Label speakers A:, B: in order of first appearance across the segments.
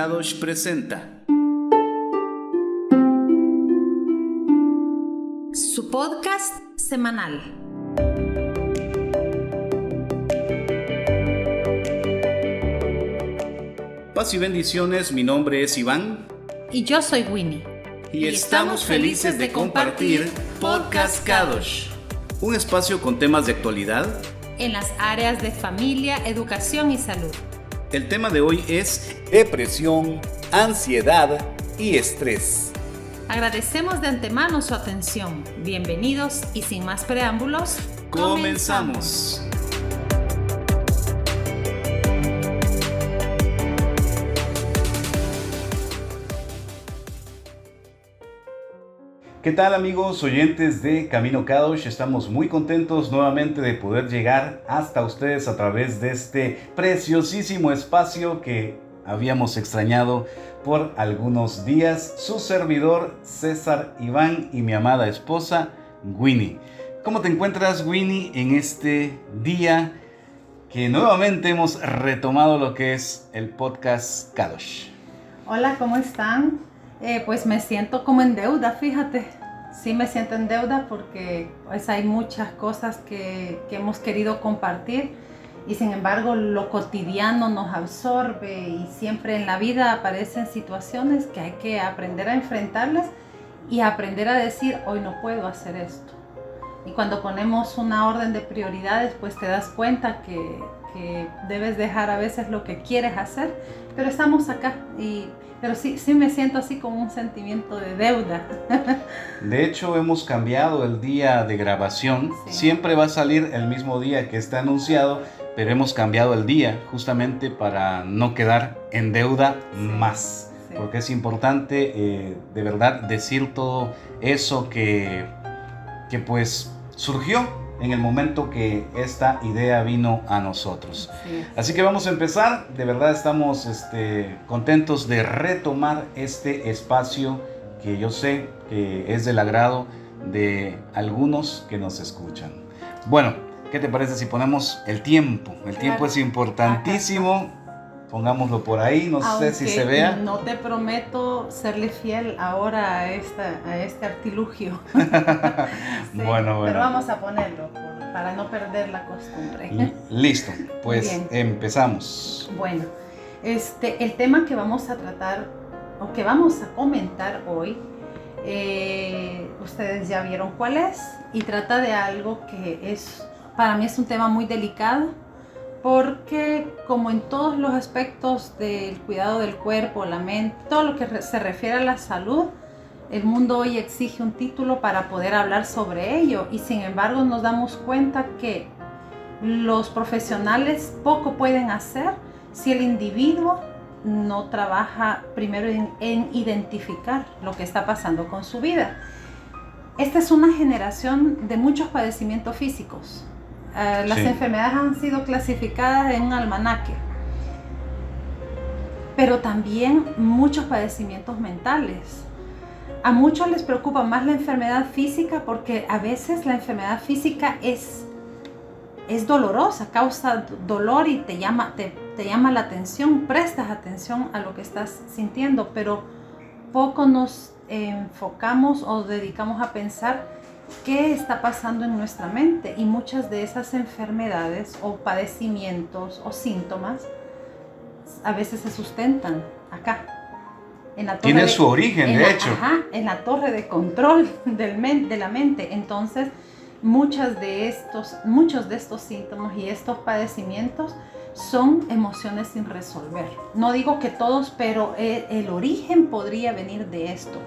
A: Kadosh presenta
B: su podcast semanal.
A: Paz y bendiciones, mi nombre es Iván.
B: Y yo soy Winnie.
A: Y estamos felices de compartir Podcast Kadosh, un espacio con temas de actualidad
B: en las áreas de familia, educación y salud.
A: El tema de hoy es depresión, ansiedad y estrés.
B: Agradecemos de antemano su atención. Bienvenidos y sin más preámbulos,
A: comenzamos. ¿Qué tal, amigos oyentes de Camino Kadosh? Estamos muy contentos nuevamente de poder llegar hasta ustedes a través de este preciosísimo espacio que habíamos extrañado por algunos días. Su servidor César Iván y mi amada esposa Winnie. ¿Cómo te encuentras, Winnie, en este día que nuevamente hemos retomado lo que es el podcast Kadosh?
B: Hola, ¿cómo están? Pues me siento como en deuda, fíjate. Sí me siento en deuda porque pues hay muchas cosas que hemos querido compartir y sin embargo lo cotidiano nos absorbe y siempre en la vida aparecen situaciones que hay que aprender a enfrentarlas y aprender a decir, hoy no puedo hacer esto. Y cuando ponemos una orden de prioridades, pues te das cuenta que debes dejar a veces lo que quieres hacer, pero estamos acá pero sí me siento así como un sentimiento de deuda.
A: De hecho, hemos cambiado el día de grabación. Sí. Siempre va a salir el mismo día que está anunciado, pero hemos cambiado el día justamente para no quedar en deuda más. Sí. Porque es importante de verdad decir todo eso que pues surgió en el momento que esta idea vino a nosotros. Sí. Así que vamos a empezar. De verdad estamos contentos de retomar este espacio que yo sé que es del agrado de algunos que nos escuchan. Bueno, ¿qué te parece si ponemos el tiempo? El tiempo es importantísimo. Pongámoslo por ahí, no sé si se vea.
B: No te prometo serle fiel ahora a este artilugio. Sí, bueno. Pero vamos a ponerlo para no perder la costumbre.
A: Listo, pues empezamos.
B: Bueno, el tema que vamos a tratar o que vamos a comentar hoy, ustedes ya vieron cuál es y trata de algo que para mí es un tema muy delicado. Porque como en todos los aspectos del cuidado del cuerpo, la mente, todo lo que se refiere a la salud, el mundo hoy exige un título para poder hablar sobre ello y sin embargo nos damos cuenta que los profesionales poco pueden hacer si el individuo no trabaja primero en identificar lo que está pasando con su vida. Esta es una generación de muchos padecimientos físicos. Las enfermedades han sido clasificadas en un almanaque, pero también muchos padecimientos mentales. A muchos les preocupa más la enfermedad física porque a veces la enfermedad física es dolorosa, causa dolor y te llama la atención, prestas atención a lo que estás sintiendo, pero poco nos enfocamos o dedicamos a pensar qué está pasando en nuestra mente y muchas de esas enfermedades o padecimientos o síntomas a veces se sustentan acá.
A: Tiene su origen, de hecho.
B: En la torre de control de la mente. Entonces, muchos de estos síntomas y estos padecimientos son emociones sin resolver. No digo que todos, pero el origen podría venir de esto.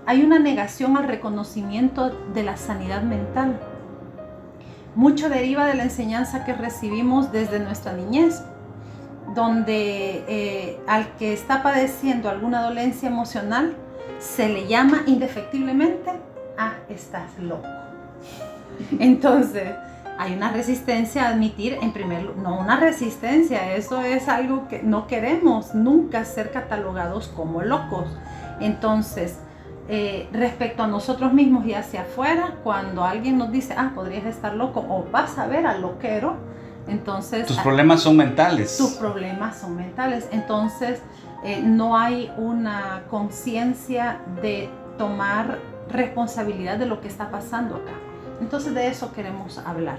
B: Hay una negación al reconocimiento de la sanidad mental. Mucho deriva de la enseñanza que recibimos desde nuestra niñez, donde al que está padeciendo alguna dolencia emocional se le llama indefectiblemente, estás loco. Entonces, hay una resistencia a admitir, no una resistencia, eso es algo que no queremos nunca ser catalogados como locos. Entonces, respecto a nosotros mismos y hacia afuera, cuando alguien nos dice, podrías estar loco o vas a ver al loquero, entonces
A: tus problemas son mentales.
B: Entonces no hay una conciencia de tomar responsabilidad de lo que está pasando acá. Entonces de eso queremos hablar.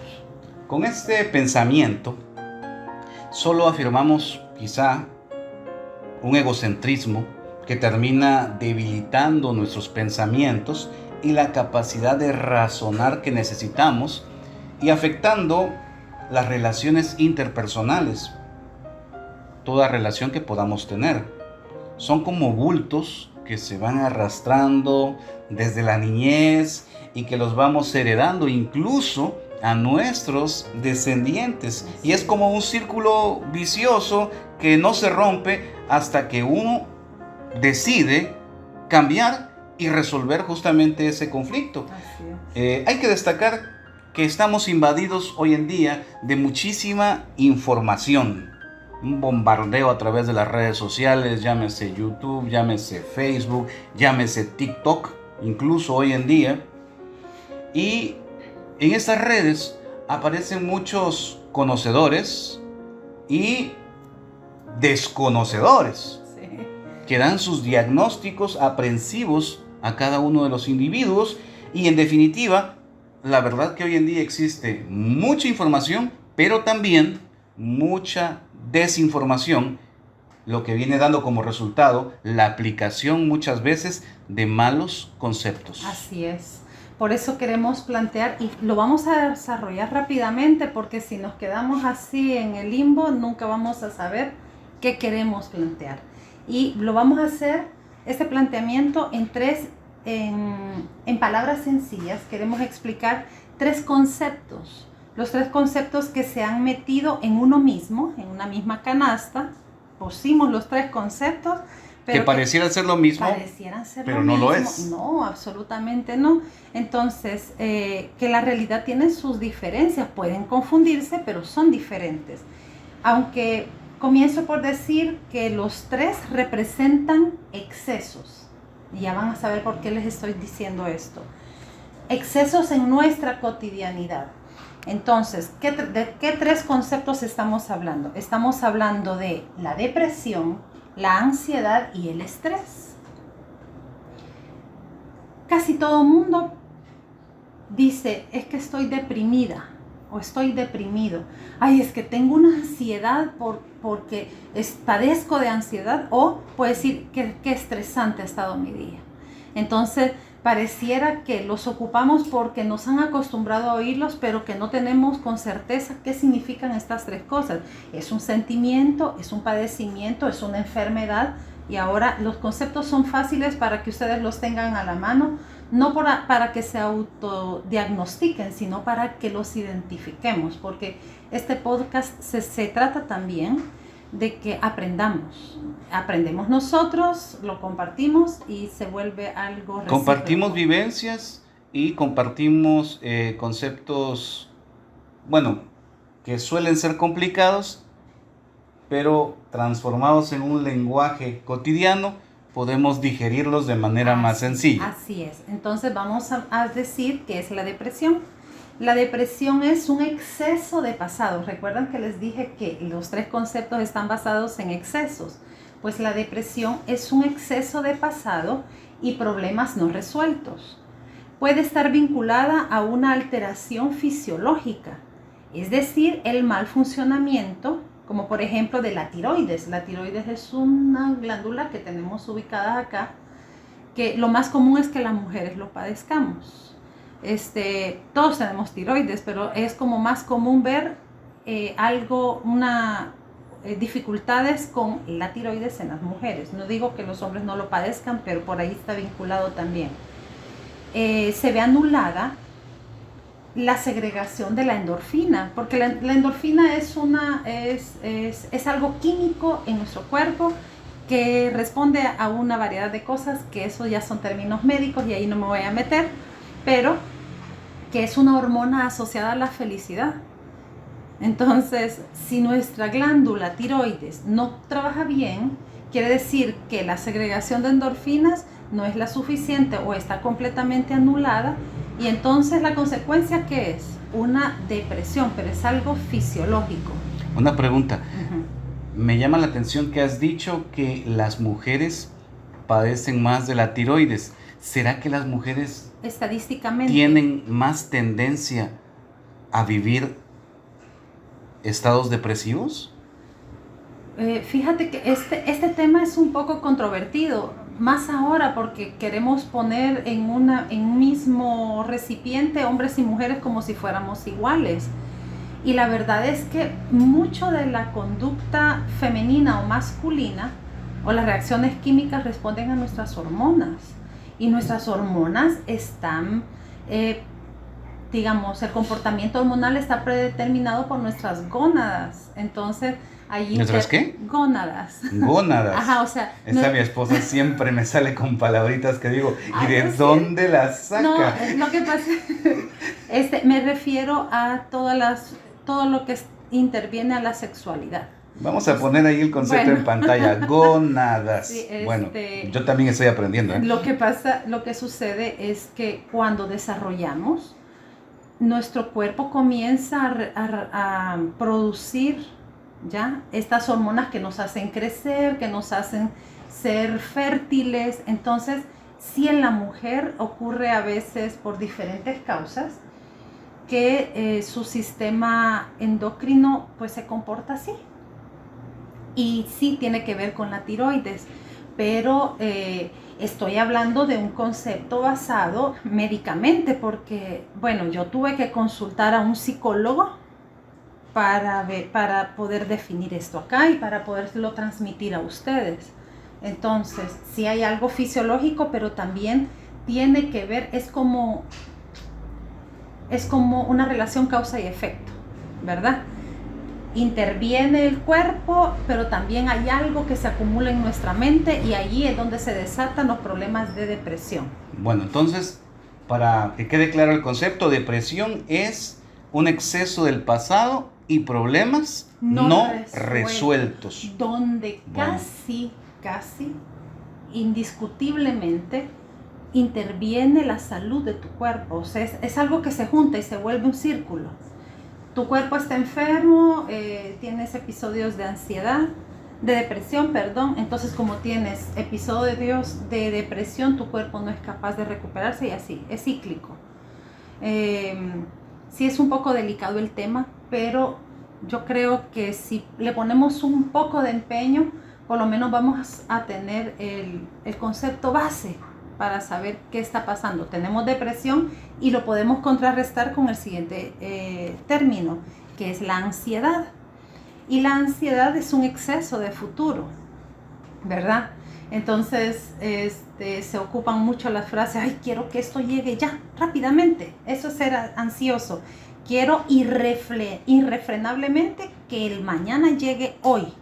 A: Con este pensamiento, solo afirmamos quizá un egocentrismo que termina debilitando nuestros pensamientos y la capacidad de razonar que necesitamos y afectando las relaciones interpersonales, toda relación que podamos tener. Son como bultos que se van arrastrando desde la niñez y que los vamos heredando incluso a nuestros descendientes. Y es como un círculo vicioso que no se rompe hasta que uno decide cambiar y resolver justamente ese conflicto. Hay que destacar que estamos invadidos hoy en día de muchísima información. Un bombardeo a través de las redes sociales, llámese YouTube, llámese Facebook, llámese TikTok, incluso hoy en día. Y en estas redes aparecen muchos conocedores y desconocedores que dan sus diagnósticos aprensivos a cada uno de los individuos y en definitiva, la verdad que hoy en día existe mucha información, pero también mucha desinformación, lo que viene dando como resultado la aplicación muchas veces de malos conceptos.
B: Así es. Por eso queremos plantear, y lo vamos a desarrollar rápidamente, porque si nos quedamos así en el limbo, nunca vamos a saber qué queremos plantear. Y lo vamos a hacer, este planteamiento, en palabras sencillas. Queremos explicar 3 conceptos. Los 3 conceptos que se han metido en uno mismo, en una misma canasta. Pusimos los 3 conceptos.
A: Pero que parecieran ser lo mismo, pero no lo es.
B: No, absolutamente no. Entonces, que la realidad tiene sus diferencias. Pueden confundirse, pero son diferentes. Aunque comienzo por decir que los 3 representan excesos. Y ya van a saber por qué les estoy diciendo esto. Excesos en nuestra cotidianidad. Entonces, ¿de qué 3 conceptos estamos hablando? Estamos hablando de la depresión, la ansiedad y el estrés. Casi todo mundo dice, es que estoy deprimida o estoy deprimido. Ay, es que tengo una ansiedad porque padezco de ansiedad, o puede decir que qué estresante ha estado mi día. Entonces, pareciera que los ocupamos porque nos han acostumbrado a oírlos, pero que no tenemos con certeza qué significan estas 3 cosas. Es un sentimiento, es un padecimiento, es una enfermedad. Y ahora los conceptos son fáciles para que ustedes los tengan a la mano, no para que se autodiagnostiquen, sino para que los identifiquemos, porque este podcast se trata también de que aprendemos nosotros, lo compartimos y se vuelve algo recíproco.
A: Compartimos vivencias y compartimos conceptos, que suelen ser complicados, pero transformados en un lenguaje cotidiano, podemos digerirlos de manera más sencilla.
B: Así es. Entonces vamos a decir qué es la depresión. La depresión es un exceso de pasado. Recuerdan que les dije que los 3 conceptos están basados en excesos. Pues la depresión es un exceso de pasado y problemas no resueltos. Puede estar vinculada a una alteración fisiológica, es decir, el mal funcionamiento, como por ejemplo de la tiroides. La tiroides es una glándula que tenemos ubicada acá, que lo más común es que las mujeres lo padezcamos. Todos tenemos tiroides, pero es como más común ver dificultades con la tiroides en las mujeres. No digo que los hombres no lo padezcan, pero por ahí está vinculado también. Se ve anulada la segregación de la endorfina, porque la endorfina es algo químico en nuestro cuerpo que responde a una variedad de cosas, que eso ya son términos médicos y ahí no me voy a meter, pero que es una hormona asociada a la felicidad. Entonces, si nuestra glándula tiroides no trabaja bien, quiere decir que la segregación de endorfinas no es la suficiente o está completamente anulada, y entonces la consecuencia, ¿qué es? Una depresión, pero es algo fisiológico.
A: Una pregunta. Me llama la atención que has dicho que las mujeres padecen más de la tiroides. ¿Será que las mujeres
B: Estadísticamente
A: tienen más tendencia a vivir estados depresivos?
B: Fíjate que este tema es un poco controvertido, más ahora porque queremos poner en un mismo recipiente hombres y mujeres como si fuéramos iguales. Y la verdad es que mucho de la conducta femenina o masculina o las reacciones químicas responden a nuestras hormonas. Y nuestras hormonas están, digamos, el comportamiento hormonal está predeterminado por nuestras gónadas. Entonces, allí...
A: ¿Nuestras qué?
B: Gónadas.
A: Gónadas.
B: Ajá, o sea...
A: Mi esposa siempre me sale con palabritas que digo, ¿y
B: Ay,
A: de dónde las saca?
B: No, lo que pasa, me refiero a todo lo que interviene a la sexualidad.
A: Vamos a poner ahí el concepto en pantalla, gónadas.
B: Sí,
A: bueno, yo también estoy aprendiendo.
B: Lo que sucede es que cuando desarrollamos, nuestro cuerpo comienza a producir ya estas hormonas que nos hacen crecer, que nos hacen ser fértiles. Entonces, sí, en la mujer ocurre a veces por diferentes causas que su sistema endocrino pues se comporta así. Y sí tiene que ver con la tiroides, pero estoy hablando de un concepto basado médicamente porque, bueno, yo tuve que consultar a un psicólogo para poder definir esto acá y para poderlo transmitir a ustedes. Entonces, sí hay algo fisiológico, pero también tiene que ver, es como una relación causa y efecto, ¿verdad? Interviene el cuerpo, pero también hay algo que se acumula en nuestra mente y allí es donde se desatan los problemas de depresión.
A: Bueno, entonces, para que quede claro el concepto, depresión es un exceso del pasado y problemas no resueltos.
B: Donde casi, indiscutiblemente, interviene la salud de tu cuerpo. O sea, es algo que se junta y se vuelve un círculo. Tu cuerpo está enfermo, tienes episodios de ansiedad, de depresión, perdón. Entonces, como tienes episodios de depresión, tu cuerpo no es capaz de recuperarse y así, es cíclico. Sí es un poco delicado el tema, pero yo creo que si le ponemos un poco de empeño, por lo menos vamos a tener el concepto base para saber qué está pasando. Tenemos depresión y lo podemos contrarrestar con el siguiente término, que es la ansiedad. Y la ansiedad es un exceso de futuro, ¿verdad? Entonces se ocupan mucho las frases, ay, quiero que esto llegue ya, rápidamente. Eso es ser ansioso. Quiero irrefrenablemente que el mañana llegue hoy.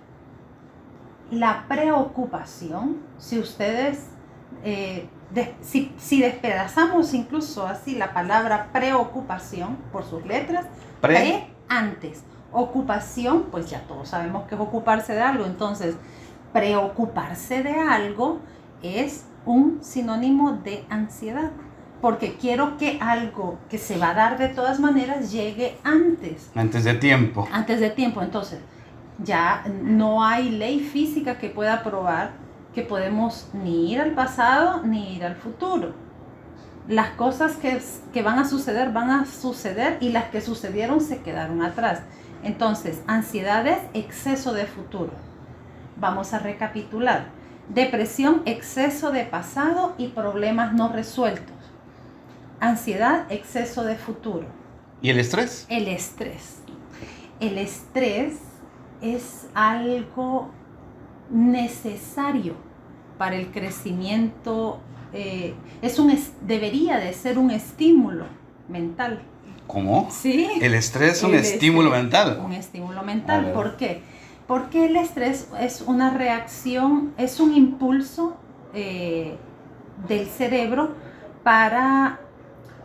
B: La preocupación, si ustedes... si despedazamos incluso así la palabra preocupación por sus letras, antes, ocupación, pues ya todos sabemos que es ocuparse de algo. Entonces, preocuparse de algo es un sinónimo de ansiedad, porque quiero que algo que se va a dar de todas maneras llegue antes
A: de tiempo.
B: Entonces, ya no hay ley física que pueda probar que podemos ni ir al pasado ni ir al futuro. Las cosas que van a suceder y las que sucedieron se quedaron atrás. Entonces, ansiedad es exceso de futuro. Vamos a recapitular. Depresión, exceso de pasado y problemas no resueltos. Ansiedad, exceso de futuro.
A: ¿Y el estrés?
B: El estrés. El estrés es algo necesario para el crecimiento, debería de ser un estímulo mental.
A: ¿Cómo?
B: Sí.
A: El estrés es un estímulo mental.
B: Un estímulo mental. ¿Por qué? Porque el estrés es una reacción, es un impulso del cerebro para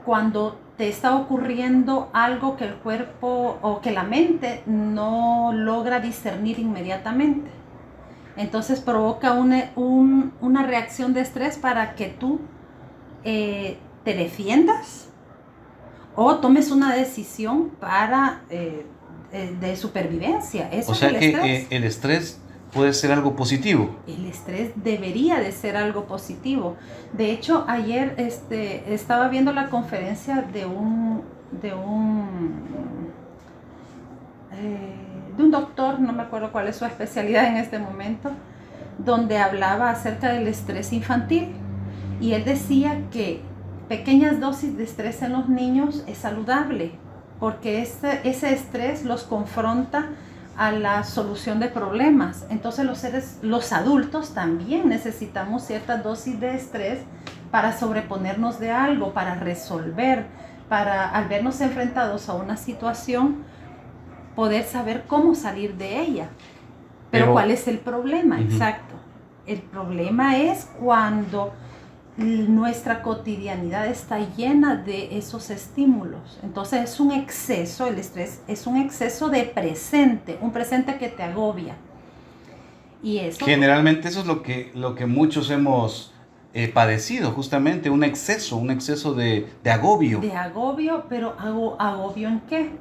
B: cuando te está ocurriendo algo que el cuerpo o que la mente no logra discernir inmediatamente. Entonces provoca una reacción de estrés para que tú te defiendas o tomes una decisión para de supervivencia. Eso
A: O
B: es
A: sea
B: el
A: que
B: estrés.
A: el estrés puede ser algo positivo.
B: El estrés debería de ser algo positivo. De hecho, ayer estaba viendo la conferencia de un doctor, no me acuerdo cuál es su especialidad en este momento, donde hablaba acerca del estrés infantil. Y él decía que pequeñas dosis de estrés en los niños es saludable, porque ese estrés los confronta a la solución de problemas. Entonces los adultos también necesitamos cierta dosis de estrés para sobreponernos de algo, para resolver, para al vernos enfrentados a una situación, poder saber cómo salir de ella. Pero ¿cuál es el problema? Exacto. El problema es cuando nuestra cotidianidad está llena de esos estímulos. Entonces es un exceso, el estrés es un exceso de presente, un presente que te agobia. Y eso,
A: generalmente eso es lo que muchos hemos padecido, justamente un exceso de agobio.
B: De agobio, pero ¿agobio en qué?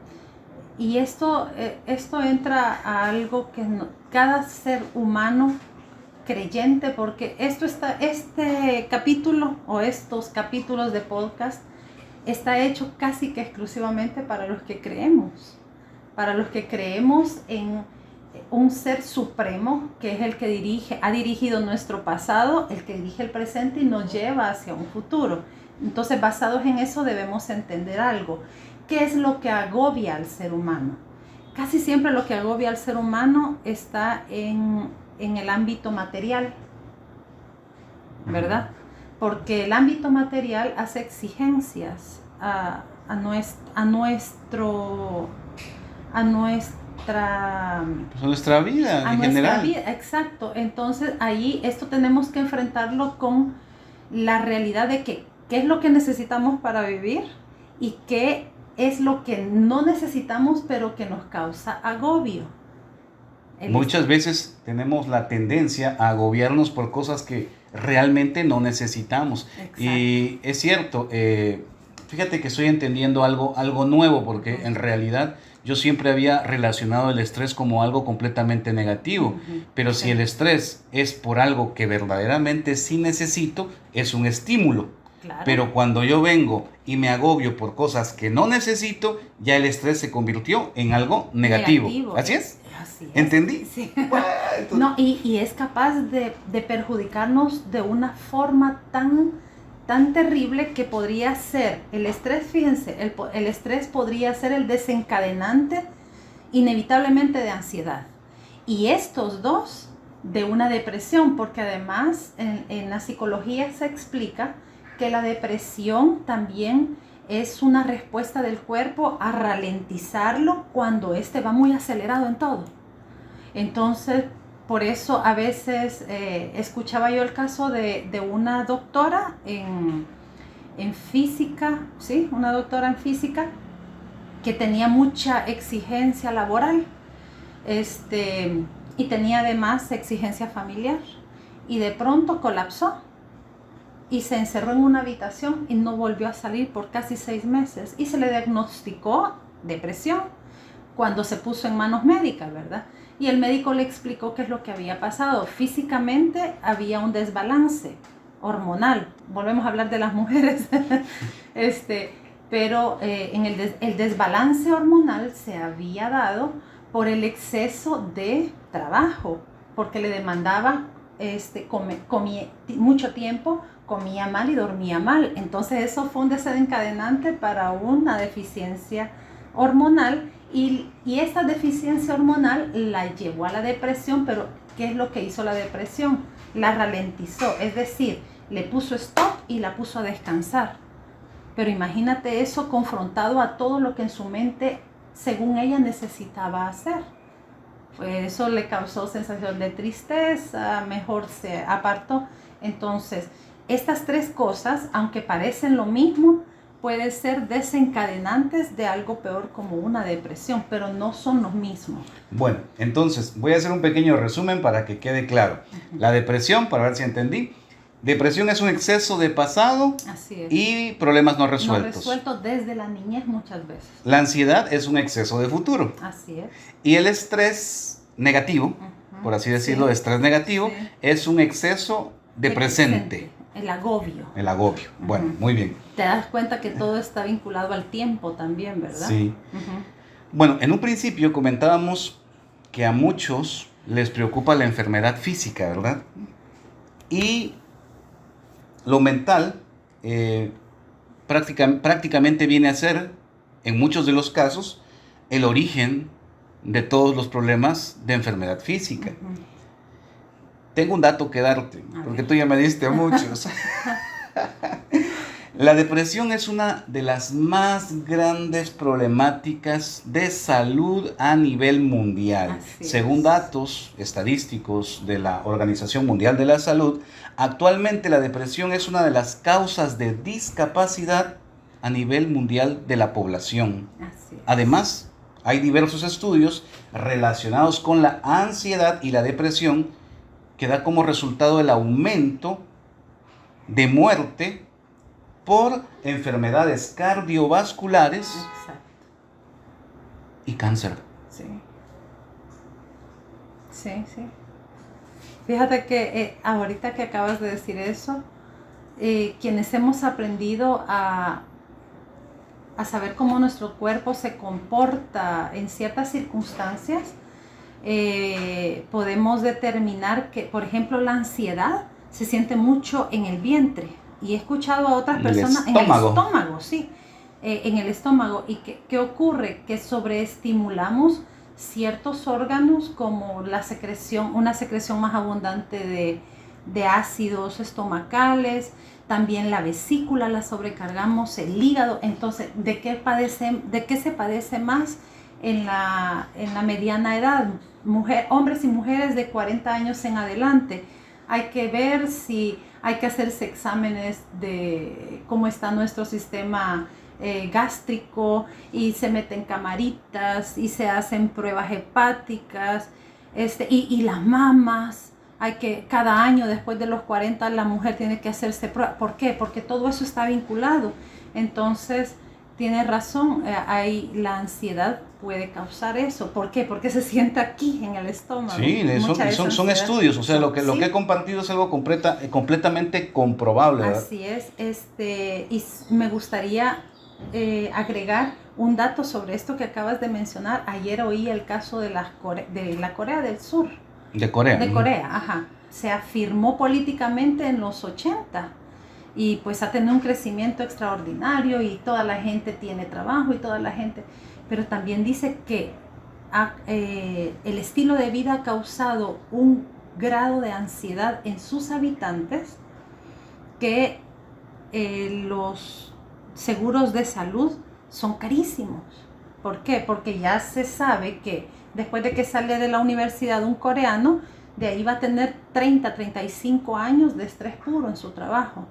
B: Y esto entra a algo que cada ser humano creyente, porque este capítulo o estos capítulos de podcast está hecho casi que exclusivamente para los que creemos en un ser supremo que es el que ha dirigido nuestro pasado, el que dirige el presente y nos lleva hacia un futuro. Entonces, basados en eso debemos entender algo. ¿Qué es lo que agobia al ser humano? Casi siempre lo que agobia al ser humano está en el ámbito material, ¿verdad? Porque el ámbito material hace exigencias a
A: nuestra vida en general.
B: Exacto. Entonces ahí esto tenemos que enfrentarlo con la realidad de qué es lo que necesitamos para vivir y qué es lo que no necesitamos pero que nos causa agobio.
A: Muchas veces tenemos la tendencia a agobiarnos por cosas que realmente no necesitamos. Exacto. Y es cierto, fíjate que estoy entendiendo algo nuevo, porque en realidad yo siempre había relacionado el estrés como algo completamente negativo. Pero si el estrés es por algo que verdaderamente sí necesito, es un estímulo. Claro. Pero cuando yo vengo y me agobio por cosas que no necesito, ya el estrés se convirtió en algo negativo. ¿Así es?
B: Así es.
A: ¿Entendí?
B: Sí. No, y es capaz de perjudicarnos de una forma tan terrible que podría ser el estrés. Fíjense, el estrés podría ser el desencadenante inevitablemente de ansiedad. Y estos dos de una depresión, porque además en la psicología se explica que la depresión también es una respuesta del cuerpo a ralentizarlo cuando va muy acelerado en todo. Entonces, por eso a veces escuchaba yo el caso de una doctora en física, ¿sí? Una doctora en física que tenía mucha exigencia laboral y tenía además exigencia familiar y de pronto colapsó. Y se encerró en una habitación y no volvió a salir por casi 6 meses. Y se le diagnosticó depresión cuando se puso en manos médicas, ¿verdad? Y el médico le explicó qué es lo que había pasado. Físicamente había un desbalance hormonal. Volvemos a hablar de las mujeres. Pero el desbalance hormonal se había dado por el exceso de trabajo, porque le demandaba comía mucho tiempo, comía mal y dormía mal. Entonces eso fue un desencadenante para una deficiencia hormonal y esta deficiencia hormonal la llevó a la depresión. Pero ¿qué es lo que hizo la depresión? La ralentizó, es decir, le puso stop y la puso a descansar. Pero imagínate eso confrontado a todo lo que en su mente, según ella, necesitaba hacer. Pues eso le causó sensación de tristeza, mejor se apartó. Entonces, estas 3 cosas, aunque parecen lo mismo, pueden ser desencadenantes de algo peor como una depresión, pero no son los mismos.
A: Bueno, entonces voy a hacer un pequeño resumen para que quede claro. La depresión, para ver si entendí, Depresión es un exceso de pasado
B: Así es.
A: y problemas no resueltos.
B: No resueltos desde la niñez muchas veces.
A: La ansiedad es un exceso de futuro.
B: Así es.
A: Y el estrés negativo, por así decirlo,
B: Sí.
A: estrés negativo,
B: Sí.
A: es un exceso de presente.
B: El agobio.
A: El agobio. Bueno, muy bien.
B: Te das cuenta que todo está vinculado al tiempo también, ¿verdad?
A: Sí. Bueno, en un principio comentábamos que a muchos les preocupa la enfermedad física, ¿verdad? Y lo mental prácticamente viene a ser, en muchos de los casos, el origen de todos los problemas de enfermedad física. Tengo un dato que darte, porque tú ya me diste muchos. La depresión es una de las más grandes problemáticas de salud a nivel mundial. Según datos estadísticos de la Organización Mundial de la Salud, actualmente la depresión es una de las causas de discapacidad a nivel mundial de la población. Además, hay diversos estudios relacionados con la ansiedad y la depresión que da como resultado el aumento de muerte por enfermedades cardiovasculares.
B: Exacto.
A: Y cáncer.
B: Sí. Sí, sí. Fíjate que ahorita que acabas de decir eso, quienes hemos aprendido a saber cómo nuestro cuerpo se comporta en ciertas circunstancias, podemos determinar que, por ejemplo, la ansiedad se siente mucho en el vientre. Y he escuchado a otras personas en el estómago, sí, en el estómago. ¿Y qué ocurre? Que sobreestimulamos ciertos órganos como una secreción más abundante de ácidos estomacales, también la vesícula la sobrecargamos, el hígado. Entonces, ¿de qué se padece más en la mediana edad? Hombres y mujeres de 40 años en adelante. Hay que ver si hay que hacerse exámenes de cómo está nuestro sistema gástrico, y se meten camaritas y se hacen pruebas hepáticas, y las mamas. Cada año después de los 40 la mujer tiene que hacerse pruebas. ¿Por qué? Porque todo eso está vinculado. Entonces, tiene razón, la ansiedad puede causar eso. ¿Por qué? Porque se siente aquí en el estómago.
A: Sí, son estudios, o sea, lo que he compartido es algo completamente comprobable, ¿verdad?
B: Así es, y me gustaría agregar un dato sobre esto que acabas de mencionar. Ayer oí el caso de la Corea del Sur.
A: De Corea.
B: De Corea, ajá. Se afirmó políticamente en los 80. Y pues ha tenido un crecimiento extraordinario y toda la gente tiene trabajo y toda la gente, pero también dice que el estilo de vida ha causado un grado de ansiedad en sus habitantes que los seguros de salud son carísimos. ¿Por qué? Porque ya se sabe que después de que sale de la universidad un coreano, de ahí va a tener 35 años de estrés puro en su trabajo.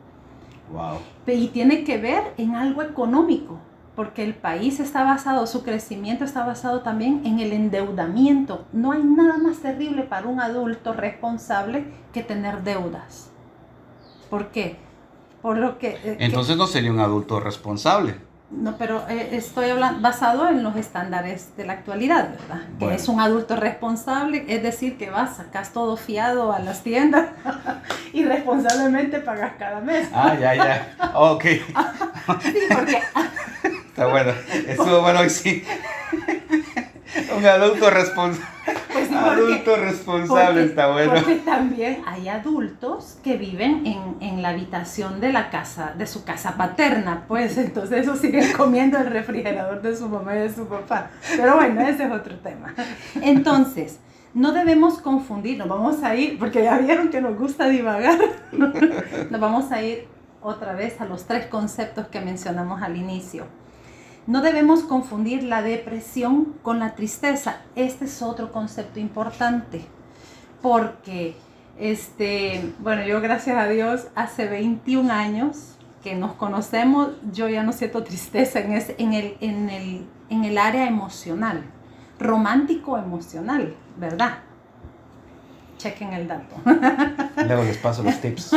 A: Wow.
B: Y tiene que ver en algo económico, porque el país su crecimiento está basado también en el endeudamiento. No hay nada más terrible para un adulto responsable que tener deudas. ¿Por qué?
A: Entonces no sería un adulto responsable.
B: No, pero estoy hablando basado en los estándares de la actualidad, ¿verdad? Bueno. Que es un adulto responsable, es decir, que sacas todo fiado a las tiendas y responsablemente pagas cada mes.
A: Ya. Ok.
B: Sí, porque...
A: Está bueno. Estuvo bueno hoy sí. Un adulto responsable.
B: Pues sí,
A: responsable está bueno.
B: Porque también hay adultos que viven en la habitación de su casa paterna, pues entonces eso siguen comiendo el refrigerador de su mamá y de su papá. Pero bueno, ese es otro tema. Entonces, no debemos confundir, nos vamos a ir, porque ya vieron que nos gusta divagar, nos vamos a ir otra vez a los 3 conceptos que mencionamos al inicio. No debemos confundir la depresión con la tristeza. Este es otro concepto importante, porque yo gracias a Dios hace 21 años que nos conocemos, yo ya no siento tristeza en el área emocional, romántico emocional, ¿verdad? chequen el dato.
A: Luego les paso los tips.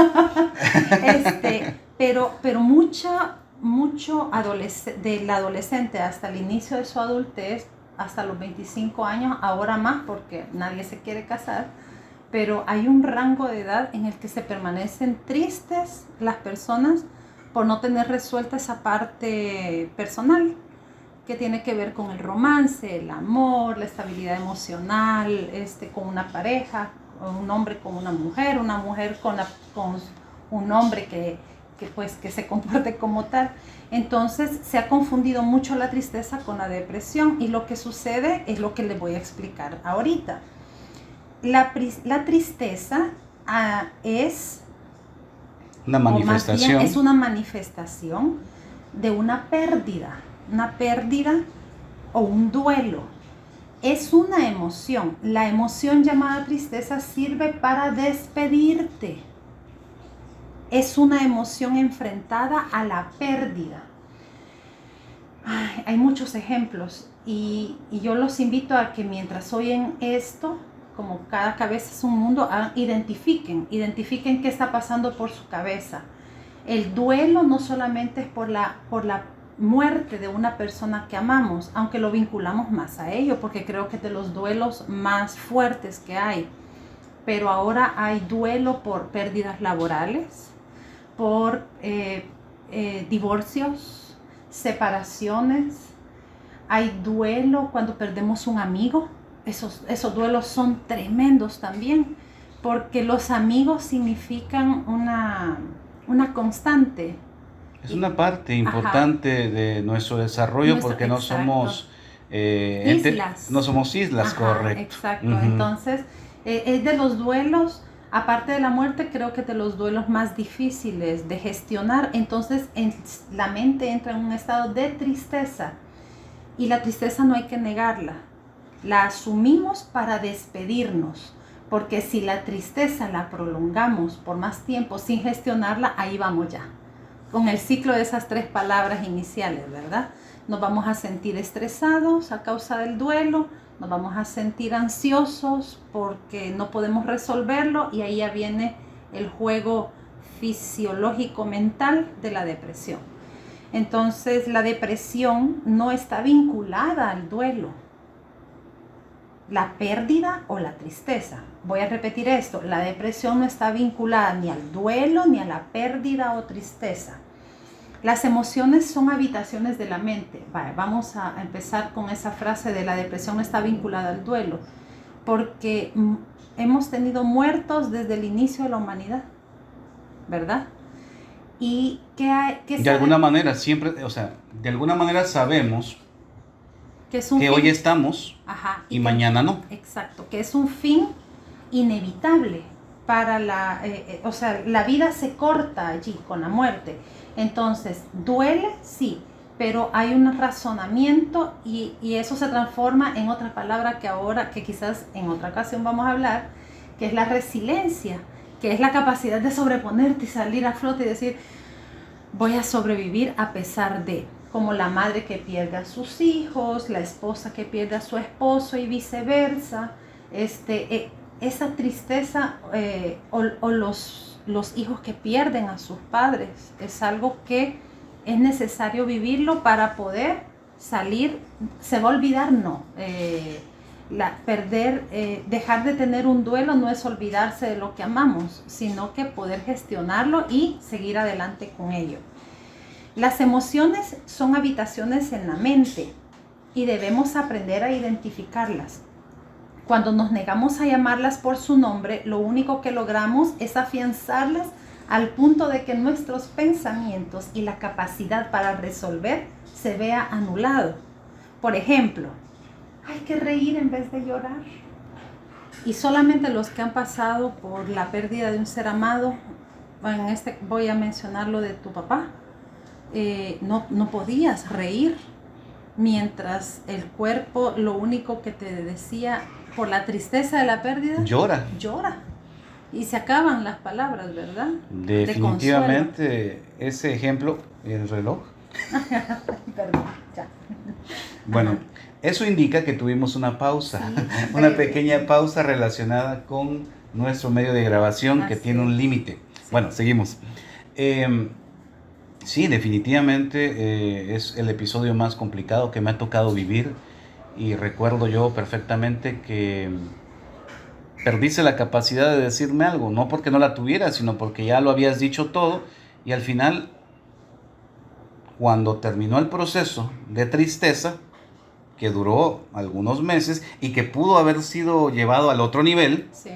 B: Pero mucho del adolescente hasta el inicio de su adultez, hasta los 25 años, ahora más porque nadie se quiere casar, pero hay un rango de edad en el que se permanecen tristes las personas por no tener resuelta esa parte personal que tiene que ver con el romance, el amor, la estabilidad emocional, con una pareja, un hombre con una mujer con un hombre que se comporte como tal. Entonces se ha confundido mucho la tristeza con la depresión, y lo que sucede es lo que les voy a explicar ahorita. La tristeza es
A: una manifestación.
B: O más bien, es una manifestación de una pérdida o un duelo. Es una emoción. La emoción llamada tristeza sirve para despedirte. Es una emoción enfrentada a la pérdida. Hay muchos ejemplos y yo los invito a que mientras oyen esto, como cada cabeza es un mundo, identifiquen qué está pasando por su cabeza. El duelo no solamente es por la muerte de una persona que amamos, aunque lo vinculamos más a ello, porque creo que es de los duelos más fuertes que hay. Pero ahora hay duelo por pérdidas laborales, por divorcios, separaciones. Hay duelo cuando perdemos un amigo. Esos duelos son tremendos también, porque los amigos significan una constante.
A: Es una parte importante de nuestro desarrollo, porque no somos
B: islas.
A: No somos islas, correcto.
B: Exacto. Entonces, es de los duelos, aparte de la muerte, creo que de los duelos más difíciles de gestionar. Entonces, la mente entra en un estado de tristeza, y la tristeza no hay que negarla. La asumimos para despedirnos, porque si la tristeza la prolongamos por más tiempo sin gestionarla, ahí vamos ya, con el ciclo de esas 3 palabras iniciales, ¿verdad? Nos vamos a sentir estresados a causa del duelo, nos vamos a sentir ansiosos porque no podemos resolverlo, y ahí ya viene el juego fisiológico mental de la depresión. Entonces, la depresión no está vinculada al duelo, la pérdida o la tristeza. Voy a repetir esto: la depresión no está vinculada ni al duelo ni a la pérdida o tristeza. Las emociones son habitaciones de la mente. Vamos a empezar con esa frase de la depresión no está vinculada al duelo, porque hemos tenido muertos desde el inicio de la humanidad, ¿verdad? Y
A: de alguna manera siempre, de alguna manera sabemos que hoy estamos y mañana no.
B: Exacto, que es un fin inevitable para la vida se corta allí con la muerte. Entonces, duele, sí, pero hay un razonamiento y eso se transforma en otra palabra que quizás en otra ocasión vamos a hablar, que es la resiliencia, que es la capacidad de sobreponerte y salir a flote y decir, voy a sobrevivir a pesar de, como la madre que pierde a sus hijos, la esposa que pierde a su esposo y viceversa. Esa tristeza o los hijos que pierden a sus padres es algo que es necesario vivirlo para poder salir. Se va a olvidar, no. Dejar de tener un duelo no es olvidarse de lo que amamos, sino que poder gestionarlo y seguir adelante con ello. Las emociones son habitaciones en la mente y debemos aprender a identificarlas. Cuando nos negamos a llamarlas por su nombre, lo único que logramos es afianzarlas al punto de que nuestros pensamientos y la capacidad para resolver se vea anulado. Por ejemplo, hay que reír en vez de llorar. Y solamente los que han pasado por la pérdida de un ser amado, voy a mencionar lo de tu papá, no podías reír mientras el cuerpo lo único que te decía por la tristeza de la pérdida, llora. Y se acaban las palabras, ¿verdad?
A: Definitivamente ese ejemplo, el reloj.
B: Perdón, ya.
A: Bueno, eso indica que tuvimos una pausa, una pequeña pausa relacionada con nuestro medio de grabación que
B: Así
A: tiene un
B: es.
A: límite.
B: Sí.
A: Bueno, seguimos. Sí, definitivamente es el episodio más complicado que me ha tocado vivir y recuerdo yo perfectamente que perdiste la capacidad de decirme algo, no porque no la tuvieras, sino porque ya lo habías dicho todo y al final, cuando terminó el proceso de tristeza, que duró algunos meses y que pudo haber sido llevado al otro nivel,
B: Sí.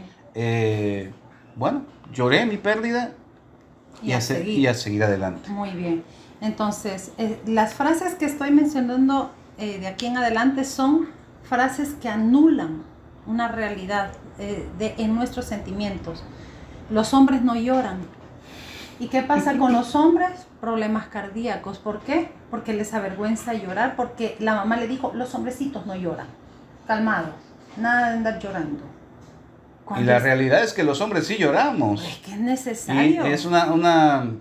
A: bueno, lloré mi pérdida
B: Y a seguir.
A: y a seguir adelante.
B: Muy bien. Entonces, las frases que estoy mencionando de aquí en adelante son frases que anulan una realidad en nuestros sentimientos. Los hombres no lloran. ¿Y qué pasa con los hombres? Problemas cardíacos. ¿Por qué? Porque les avergüenza llorar, porque la mamá le dijo, los hombrecitos no lloran. Calmado, nada de andar llorando.
A: Y la realidad es que los hombres sí lloramos.
B: Es que es necesario.
A: Y es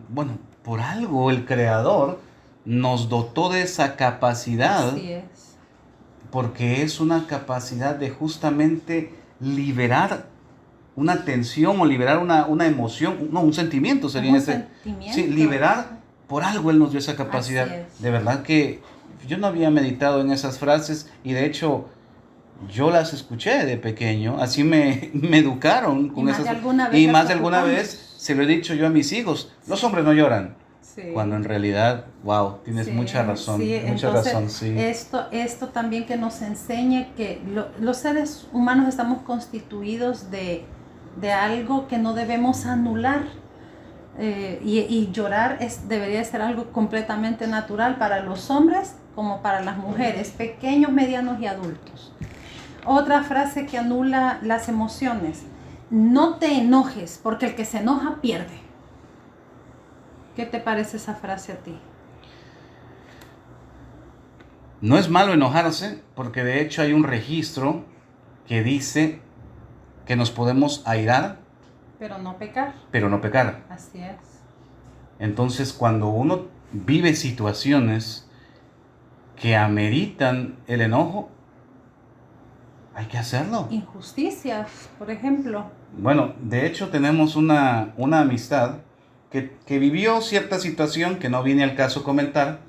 A: bueno, por algo el Creador nos dotó de esa capacidad.
B: Así es.
A: Porque es una capacidad de justamente liberar una tensión o liberar una emoción, no, un sentimiento sería
B: Sentimiento.
A: Sí, liberar, por algo Él nos dio esa capacidad.
B: Así es.
A: De verdad que yo no había meditado en esas frases y de hecho yo las escuché de pequeño, así me educaron con esas frases. Y más de alguna vez se lo he dicho yo a mis hijos, los hombres no lloran.
B: Sí.
A: Cuando en realidad, wow, tienes mucha razón,
B: sí.
A: mucha
B: Entonces,
A: razón, sí.
B: Esto también que nos enseña que los seres humanos estamos constituidos de algo que no debemos anular. Y llorar debería ser algo completamente natural para los hombres como para las mujeres, pequeños, medianos y adultos. Otra frase que anula las emociones: no te enojes, porque el que se enoja pierde. ¿Qué te parece esa frase a ti?
A: No es malo enojarse, porque de hecho hay un registro que dice que nos podemos airar,
B: pero no pecar.
A: Pero no pecar.
B: Así es.
A: Entonces, cuando uno vive situaciones que ameritan el enojo, hay que hacerlo.
B: Injusticias, por ejemplo.
A: Bueno, de hecho tenemos una amistad que vivió cierta situación que no viene al caso comentar,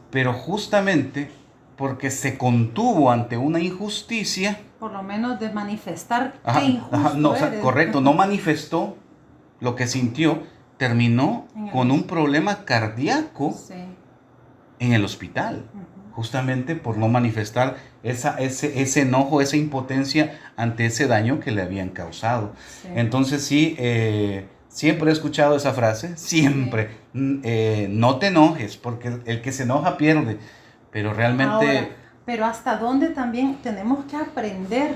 A: pero justamente porque se contuvo ante una injusticia.
B: Por lo menos de manifestar qué injusto
A: no,
B: eres.
A: Correcto, no manifestó lo que sintió, terminó con un problema cardíaco en el hospital. Justamente por no manifestar ese enojo, esa impotencia ante ese daño que le habían causado. Sí. Entonces sí, siempre he escuchado esa frase, siempre. Sí. No te enojes, porque el que se enoja pierde. Pero realmente...
B: Ahora, pero hasta dónde también tenemos que aprender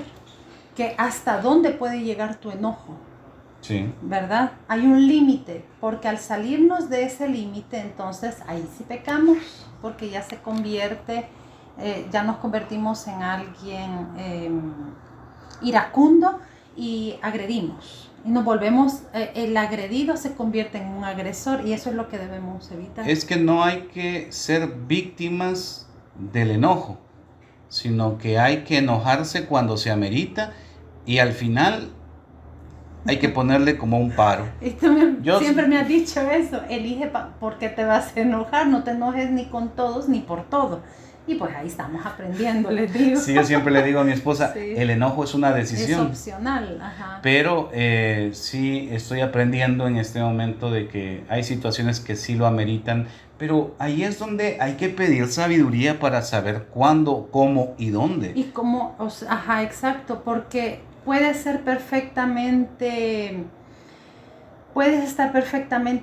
B: que hasta dónde puede llegar tu enojo.
A: Sí.
B: ¿Verdad? Hay un límite, porque al salirnos de ese límite, entonces ahí sí pecamos, porque ya se convierte, ya nos convertimos en alguien iracundo y agredimos. Y nos volvemos, el agredido se convierte en un agresor y eso es lo que debemos evitar.
A: Es que no hay que ser víctimas del enojo, sino que hay que enojarse cuando se amerita y al final hay que ponerle como un paro.
B: Siempre me has dicho eso, elige por qué te vas a enojar, no te enojes ni con todos ni por todo. Y pues ahí estamos aprendiendo, les digo.
A: Sí, yo siempre le digo a mi esposa, sí, el enojo es una decisión.
B: Es opcional, ajá.
A: Pero sí estoy aprendiendo en este momento de que hay situaciones que sí lo ameritan, pero ahí es donde hay que pedir sabiduría para saber cuándo, cómo y dónde.
B: Y cómo, ajá, exacto, porque puedes estar perfectamente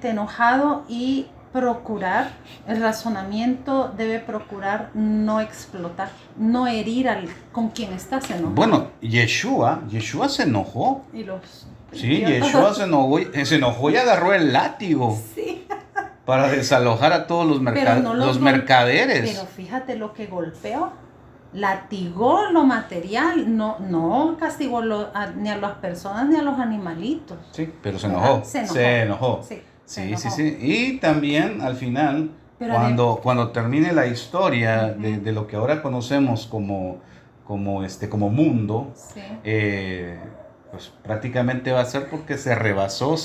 B: enojado y procurar, el razonamiento debe procurar no explotar, no herir con quien estás enojado.
A: Bueno, Yeshua se enojó. Sí, Yeshua se enojó y agarró el látigo.
B: Sí.
A: Para desalojar a todos los mercaderes.
B: Pero fíjate lo que golpeó. Latigó lo material, no castigó ni a las personas ni a los animalitos.
A: Sí, pero se enojó. Se enojó. Sí. Y también al final, cuando termine la historia de lo que ahora conocemos como mundo,
B: sí,
A: Pues prácticamente va a ser porque se rebasó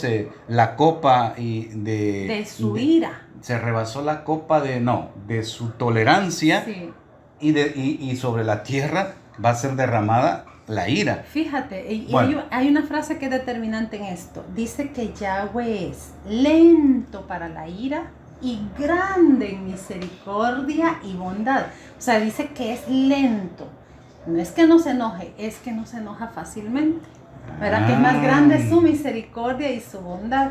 A: la copa
B: de su ira.
A: Se rebasó la copa de su tolerancia,
B: Sí.
A: y sobre la tierra va a ser derramada la ira.
B: Fíjate, y
A: Bueno.
B: hay una frase que es determinante en esto. Dice que Yahweh es lento para la ira y grande en misericordia y bondad. O sea, dice que es lento. No es que no se enoje, es que no se enoja fácilmente. ¿Verdad? Que es más grande su misericordia y su bondad.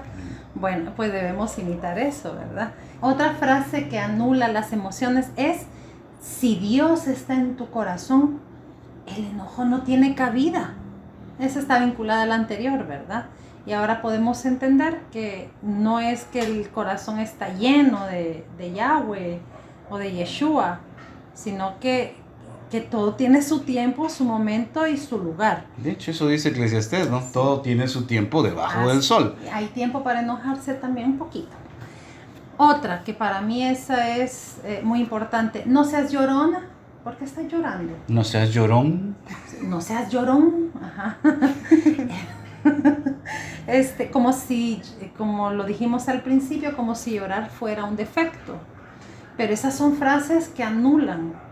B: Bueno, pues debemos imitar eso, ¿verdad? Otra frase que anula las emociones es: si Dios está en tu corazón, el enojo no tiene cabida. Esa está vinculada a la anterior, ¿verdad? Y ahora podemos entender que no es que el corazón está lleno de Yahweh o de Yeshua, sino que todo tiene su tiempo, su momento y su lugar.
A: De hecho, eso dice Eclesiastés, ¿no?
B: Sí.
A: Todo tiene su tiempo debajo del sol.
B: Hay tiempo para enojarse también un poquito. Otra que para mí esa es muy importante: no seas llorona. ¿Por qué estás llorando?
A: No seas llorón.
B: No seas llorón. Ajá. Como lo dijimos al principio, como si llorar fuera un defecto. Pero esas son frases que anulan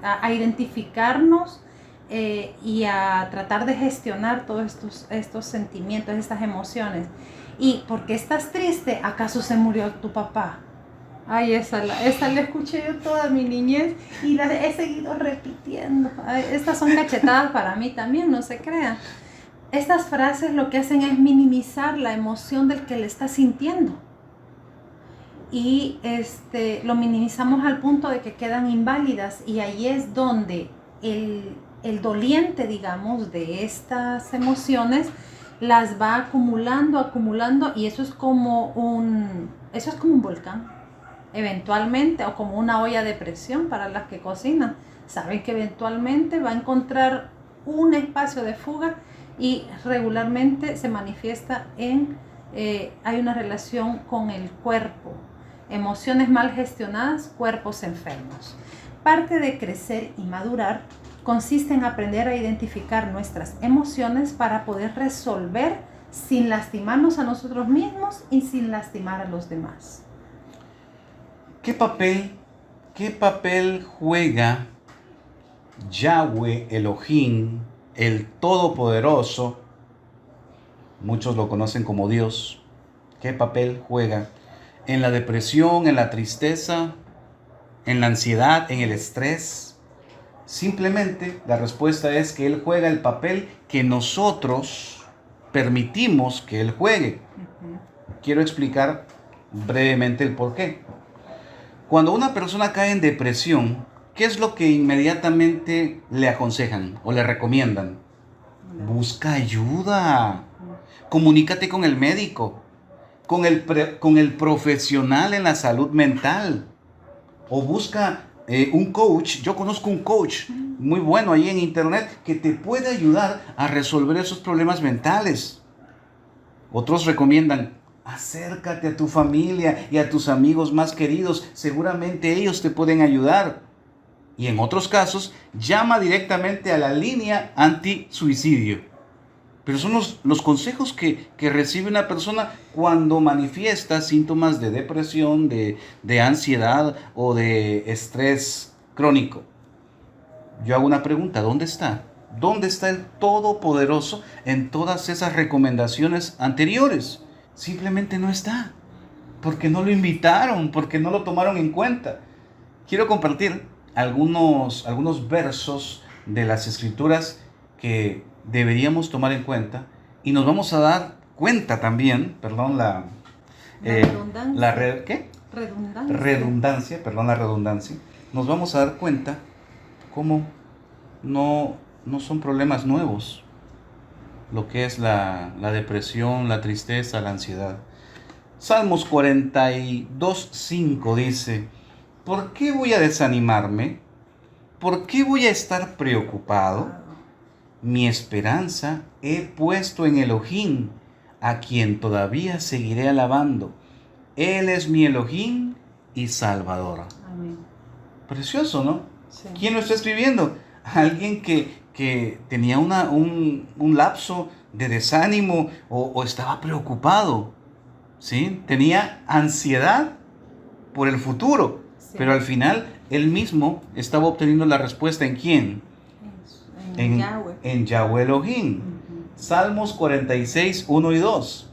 B: a identificarnos y a tratar de gestionar todos estos sentimientos, estas emociones. ¿Y por qué estás triste? ¿Acaso se murió tu papá? Ay, esa la escuché yo toda mi niñez y la he seguido repitiendo. Ay, estas son cachetadas para mí también, no se crean. Estas frases lo que hacen es minimizar la emoción del que le está sintiendo. Y lo minimizamos al punto de que quedan inválidas, y ahí es donde el doliente, digamos, de estas emociones las va acumulando, y eso es como un volcán, eventualmente, o como una olla de presión para las que cocinan. Saben que eventualmente va a encontrar un espacio de fuga, y regularmente se manifiesta hay una relación con el cuerpo. Emociones mal gestionadas, cuerpos enfermos. Parte de crecer y madurar consiste en aprender a identificar nuestras emociones para poder resolver sin lastimarnos a nosotros mismos y sin lastimar a los demás.
A: ¿Qué papel juega Yahweh Elohim, el Todopoderoso? Muchos lo conocen como Dios. ¿Qué papel juega en la depresión, en la tristeza, en la ansiedad, en el estrés? Simplemente la respuesta es que Él juega el papel que nosotros permitimos que Él juegue. Quiero explicar brevemente el por qué. Cuando una persona cae en depresión, ¿qué es lo que inmediatamente le aconsejan o le recomiendan? Busca ayuda. Comunícate con el médico, con el profesional en la salud mental, o busca un coach. Yo conozco un coach muy bueno ahí en internet que te puede ayudar a resolver esos problemas mentales. Otros recomiendan: acércate a tu familia y a tus amigos más queridos, seguramente ellos te pueden ayudar. Y en otros casos, llama directamente a la línea anti-suicidio. Pero son los consejos que recibe una persona cuando manifiesta síntomas de depresión, de ansiedad o de estrés crónico. Yo hago una pregunta: ¿dónde está? ¿Dónde está el Todopoderoso en todas esas recomendaciones anteriores? Simplemente no está, porque no lo invitaron, porque no lo tomaron en cuenta. Quiero compartir algunos versos de las Escrituras que deberíamos tomar en cuenta, y nos vamos a dar cuenta también, perdón la redundancia, nos vamos a dar cuenta cómo no son problemas nuevos lo que es la depresión, la tristeza, la ansiedad. Salmos 42:5 dice: ¿por qué voy a desanimarme? ¿Por qué voy a estar preocupado? Mi esperanza he puesto en Elohim, a quien todavía seguiré alabando. Él es mi Elohim y Salvador.
B: Amén.
A: Precioso, ¿no?
B: Sí.
A: ¿Quién lo está escribiendo? Alguien que tenía un lapso de desánimo o estaba preocupado, ¿sí? Tenía ansiedad por el futuro,
B: Sí.
A: pero al final él mismo estaba obteniendo la respuesta ¿en quién?
B: En Yahweh.
A: En Yahweh Elohim.
B: Ujú.
A: Salmos 46, 1 y 2.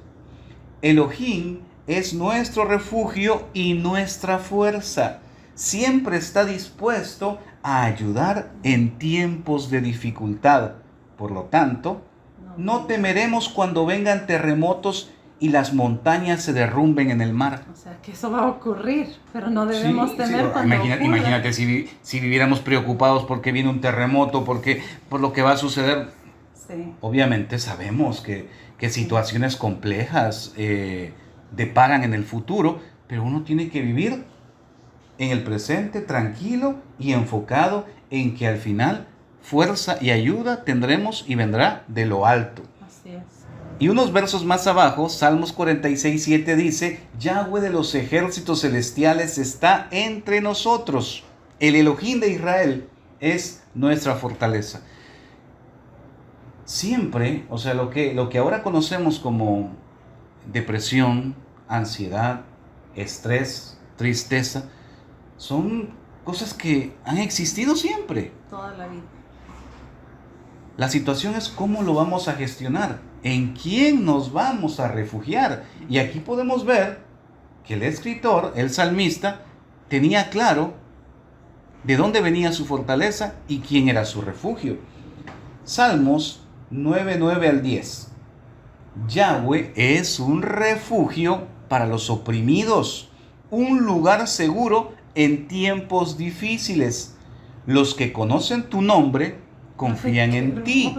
A: Elohim es nuestro refugio y nuestra fuerza. Siempre está dispuesto a ayudar en tiempos de dificultad. Por lo tanto, no temeremos cuando vengan terremotos y las montañas se derrumben en el mar.
B: O sea, que eso va a ocurrir, pero no debemos
A: Sí,
B: temer
A: sí.
B: cuando ocurra.
A: Imagínate si viviéramos preocupados porque viene un terremoto, por lo que va a suceder.
B: Sí.
A: Obviamente sabemos que situaciones complejas deparan en el futuro, pero uno tiene que vivir en el presente tranquilo y enfocado en que al final fuerza y ayuda tendremos y vendrá de lo alto.
B: Así es.
A: Y unos versos más abajo, Salmos 46, 7 dice, Yahweh de los ejércitos celestiales está entre nosotros. El Elohim de Israel es nuestra fortaleza. Siempre, o sea, lo que ahora conocemos como depresión, ansiedad, estrés, tristeza, son cosas que han existido siempre.
B: Toda la vida.
A: La situación es cómo lo vamos a gestionar, en quién nos vamos a refugiar. Y aquí podemos ver que el escritor, el salmista, tenía claro de dónde venía su fortaleza y quién era su refugio. Salmos 9, 9 al 10. Yahweh es un refugio para los oprimidos, un lugar seguro en tiempos difíciles. Los que conocen tu nombre confían en ti,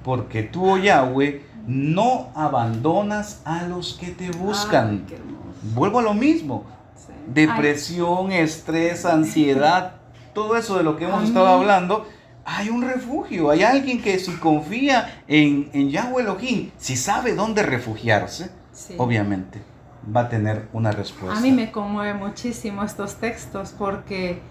A: porque tú, oh Yahweh, no abandonas a los que te buscan.
B: Ay, qué hermoso.
A: Vuelvo a lo mismo.
B: Sí.
A: Depresión, estrés, ansiedad, todo eso de lo que hemos estado hablando, hay un refugio, hay alguien que si confía en Yahweh Elohim, si sabe dónde refugiarse,
B: Sí.
A: obviamente va a tener una respuesta.
B: A mí me conmueve muchísimo estos textos porque,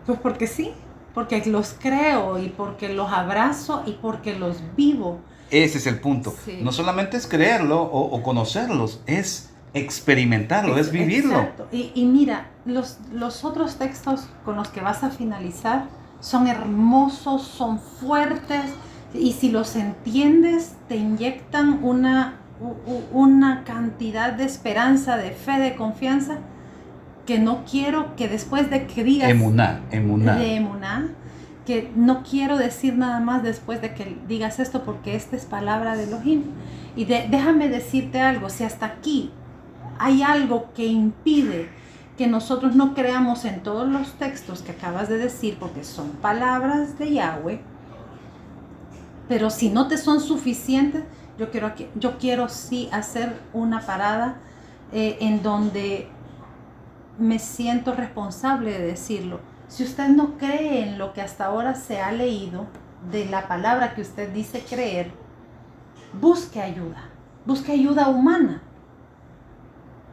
B: pues porque sí, porque los creo y porque los abrazo y porque los vivo.
A: Ese es el punto.
B: Sí.
A: No solamente es creerlo o conocerlos, es experimentarlo, es vivirlo.
B: Exacto. Y mira, los otros textos con los que vas a finalizar son hermosos, son fuertes y si los entiendes te inyectan una cantidad de esperanza, de fe, de confianza que no quiero que después de que digas
A: Emuná.
B: de emuná, que no quiero decir nada más después de que digas esto porque esta es palabra de Elohim. Y déjame decirte algo, si hasta aquí hay algo que impide que nosotros no creamos en todos los textos que acabas de decir porque son palabras de Yahweh, pero si no te son suficientes, yo quiero sí hacer una parada en donde me siento responsable de decirlo. Si usted no cree en lo que hasta ahora se ha leído, de la palabra que usted dice creer, busque ayuda humana,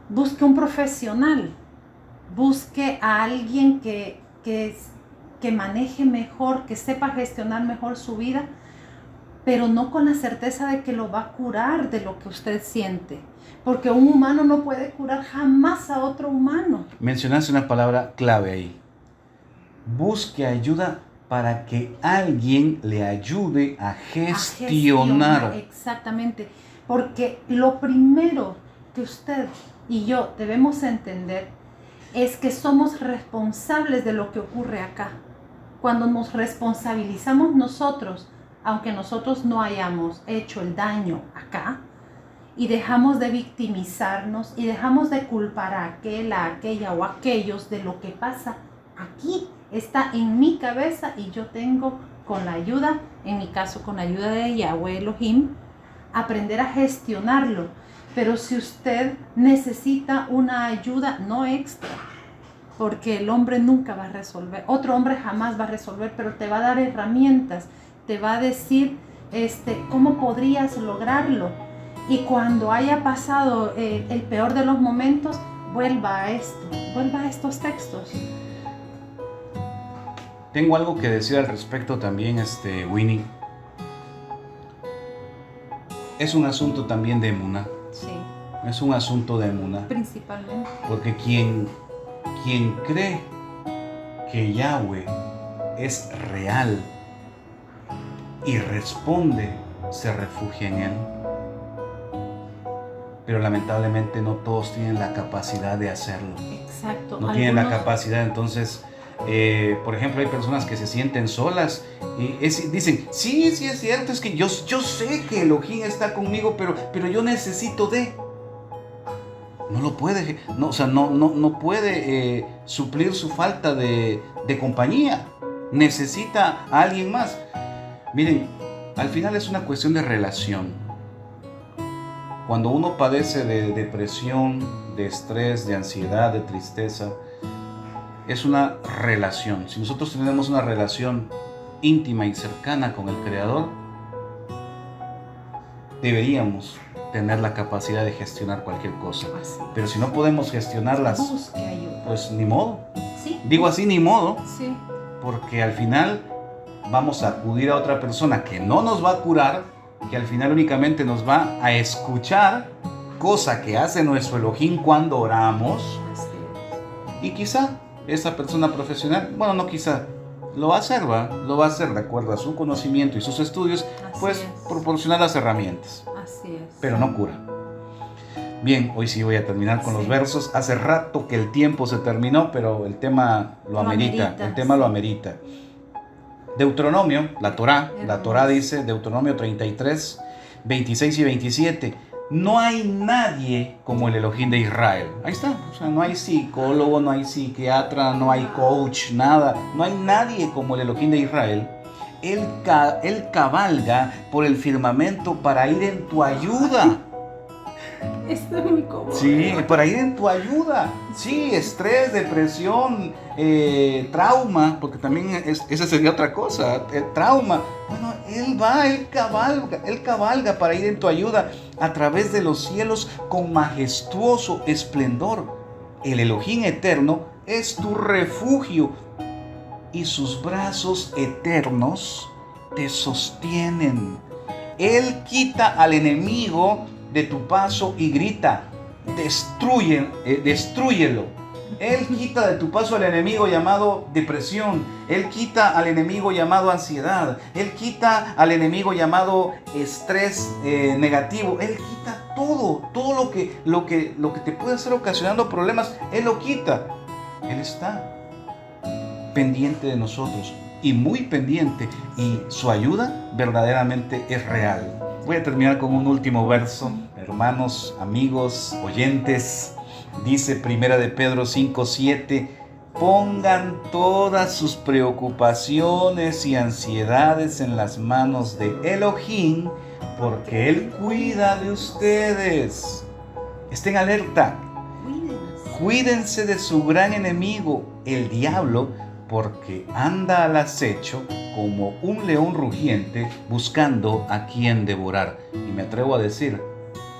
B: busque un profesional, busque a alguien que maneje mejor, que sepa gestionar mejor su vida, pero no con la certeza de que lo va a curar de lo que usted siente, porque un humano no puede curar jamás a otro humano.
A: Mencionaste una palabra clave ahí. Busque ayuda para que alguien le ayude a gestionar.
B: Exactamente, porque lo primero que usted y yo debemos entender es que somos responsables de lo que ocurre acá. Cuando nos responsabilizamos nosotros, aunque nosotros no hayamos hecho el daño acá, y dejamos de victimizarnos y dejamos de culpar a aquel, a aquella o a aquellos de lo que pasa aquí, está en mi cabeza y yo tengo con la ayuda, en mi caso con la ayuda de Yahweh Elohim, aprender a gestionarlo. Pero si usted necesita una ayuda no extra, porque el hombre nunca va a resolver, otro hombre jamás va a resolver, pero te va a dar herramientas, te va a decir cómo podrías lograrlo. Y cuando haya pasado el peor de los momentos, vuelva a estos textos.
A: Tengo algo que decir al respecto también, Winnie. es un asunto también de emuná.
B: Sí.
A: Es un asunto de emuná.
B: Principalmente.
A: Porque quien cree que Yahweh es real y responde, se refugia en Él. Pero lamentablemente no todos tienen la capacidad de hacerlo.
B: Exacto.
A: No tienen la capacidad, entonces, por ejemplo, hay personas que se sienten solas y dicen, sí es cierto, es que yo sé que Elohim está conmigo, pero yo necesito de... No lo puede, no, o sea, no puede suplir su falta de compañía. Necesita a alguien más. Miren, al final es una cuestión de relación. Cuando uno padece de depresión, de estrés, de ansiedad, de tristeza, es una relación. Si nosotros tenemos una relación íntima y cercana con el Creador, deberíamos tener la capacidad de gestionar cualquier cosa. Pero si no podemos gestionarlas,
B: busque ayuda.
A: Pues ni modo.
B: Sí.
A: Digo así, ni modo.
B: Sí.
A: Porque al final vamos a acudir a otra persona que no nos va a curar, que al final únicamente nos va a escuchar, cosa que hace nuestro Elohim cuando oramos.
B: Así es.
A: Y quizá esa persona profesional, bueno, no quizá, lo va a hacer, lo va a hacer de acuerdo a su conocimiento y sus estudios, pues proporcionar las herramientas.
B: Así es.
A: Pero no cura. Bien, hoy sí voy a terminar con los versos. Hace rato que el tiempo se terminó, pero el tema lo amerita. El tema lo amerita. Deuteronomio, la Torá dice, Deuteronomio 33, 26 y 27. No hay nadie como el Elohim de Israel. Ahí está. O sea, no hay psicólogo, no hay psiquiatra, no hay coach, nada. No hay nadie como el Elohim de Israel. Él cabalga por el firmamento para ir en tu ayuda.
B: Esto es muy cómodo.
A: Sí, para ir en tu ayuda. Sí, estrés, depresión, trauma, porque también esa sería otra cosa, el trauma. Bueno, él cabalga para ir en tu ayuda a través de los cielos con majestuoso esplendor. El Elohim eterno es tu refugio y sus brazos eternos te sostienen. Él quita al enemigo de tu paso y grita, destrúyelo. Él quita de tu paso al enemigo llamado depresión. Él quita al enemigo llamado ansiedad. Él quita al enemigo llamado estrés negativo. Él quita todo lo que te puede estar ocasionando problemas. Él lo quita. Él está pendiente de nosotros y muy pendiente, y su ayuda verdaderamente es real. Voy a terminar con un último verso, hermanos, amigos, oyentes. Dice 1 de Pedro 5:7: pongan todas sus preocupaciones y ansiedades en las manos de Elohim, porque Él cuida de ustedes. Estén alerta. Cuídense de su gran enemigo, el diablo, porque anda al acecho como un león rugiente buscando a quien devorar. Y me atrevo a decir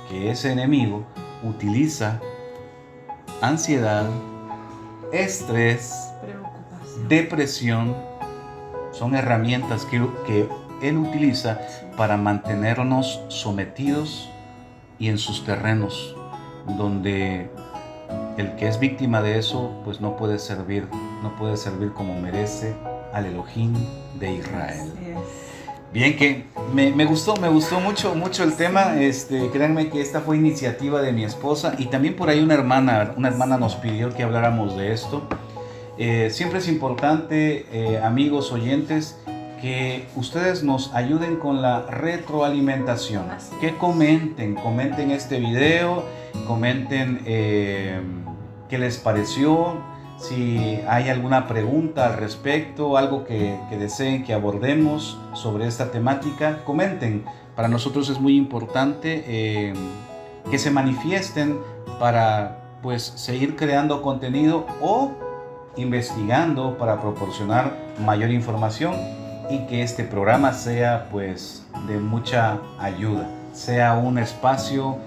A: que ese enemigo utiliza ansiedad, estrés, depresión. Son herramientas que él utiliza para mantenernos sometidos y en sus terrenos, donde el que es víctima de eso pues no puede servir como merece al Elohim de Israel. Bien, que me gustó mucho el tema. Créanme que esta fue iniciativa de mi esposa, y también por ahí una hermana nos pidió que habláramos de esto. Siempre es importante, amigos oyentes, que ustedes nos ayuden con la retroalimentación. Que comenten este video, comenten qué les pareció. Si hay alguna pregunta al respecto, algo que deseen que abordemos sobre esta temática, comenten. Para nosotros es muy importante que se manifiesten para pues seguir creando contenido o investigando para proporcionar mayor información, y que este programa sea pues de mucha ayuda, sea un espacio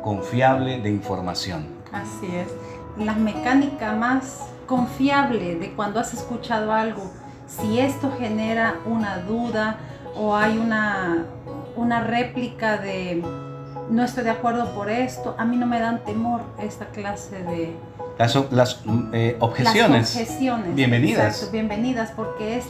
A: confiable de información.
B: Así es. La mecánica más confiable de cuando has escuchado algo, si esto genera una duda o hay una réplica de no estoy de acuerdo por esto. A mí no me dan temor esta clase de...
A: Las objeciones.
B: Las objeciones.
A: Bienvenidas.
B: Exacto, bienvenidas, porque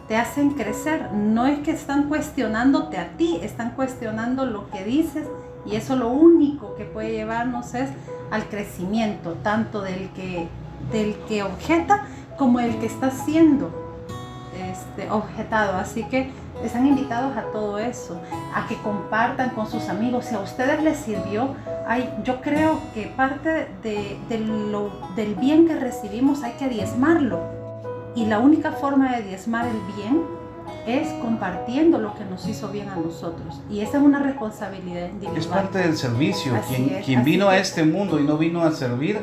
B: te hacen crecer. No es que están cuestionándote a ti, están cuestionando lo que dices, y eso lo único que puede llevarnos es al crecimiento, tanto del que objeta como el que está siendo objetado. Así que están invitados a todo eso, a que compartan con sus amigos. Si a ustedes les sirvió, yo creo que parte del bien que recibimos hay que diezmarlo, y la única forma de diezmar el bien es compartiendo lo que nos hizo bien a nosotros, y esa es una responsabilidad individual.
A: Es parte del servicio.
B: Así
A: Quien vino
B: que
A: a este mundo y no vino a servir,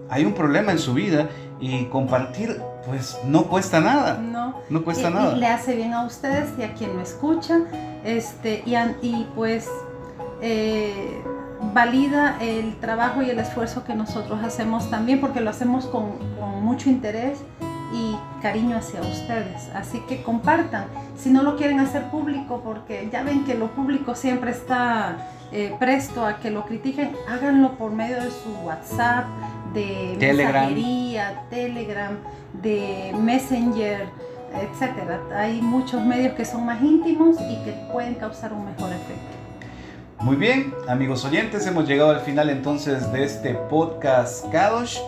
A: hay un problema en su vida, y compartir pues no cuesta nada. No cuesta nada.
B: Y le hace bien a ustedes y a quien lo escucha, y pues valida el trabajo y el esfuerzo que nosotros hacemos también, porque lo hacemos con mucho interés y cariño hacia ustedes. Así que compartan. Si no lo quieren hacer público, porque ya ven que lo público siempre está presto a que lo critiquen, háganlo por medio de su WhatsApp, de mensajería, Telegram, de Messenger, etcétera. Hay muchos medios que son más íntimos y que pueden causar un mejor efecto.
A: Muy bien, amigos oyentes, hemos llegado al final entonces de este podcast Kadosh.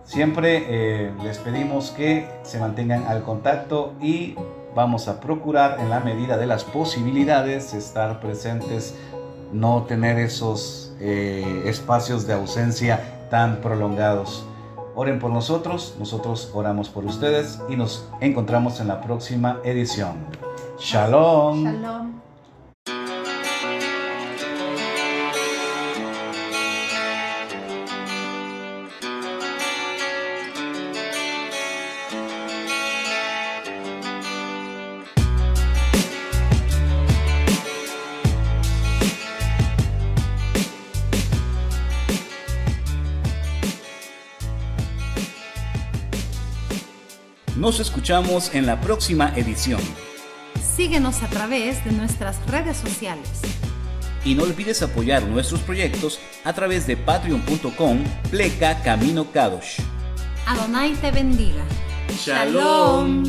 A: Siempre les pedimos que se mantengan al contacto, y vamos a procurar en la medida de las posibilidades estar presentes, no tener esos espacios de ausencia tan prolongados. Oren por nosotros oramos por ustedes, y nos encontramos en la próxima edición. Shalom.
B: Shalom.
A: Nos escuchamos en la próxima edición.
B: Síguenos a través de nuestras redes sociales.
A: Y no olvides apoyar nuestros proyectos a través de patreon.com/Camino Kadosh.
B: Adonai te bendiga.
A: Shalom.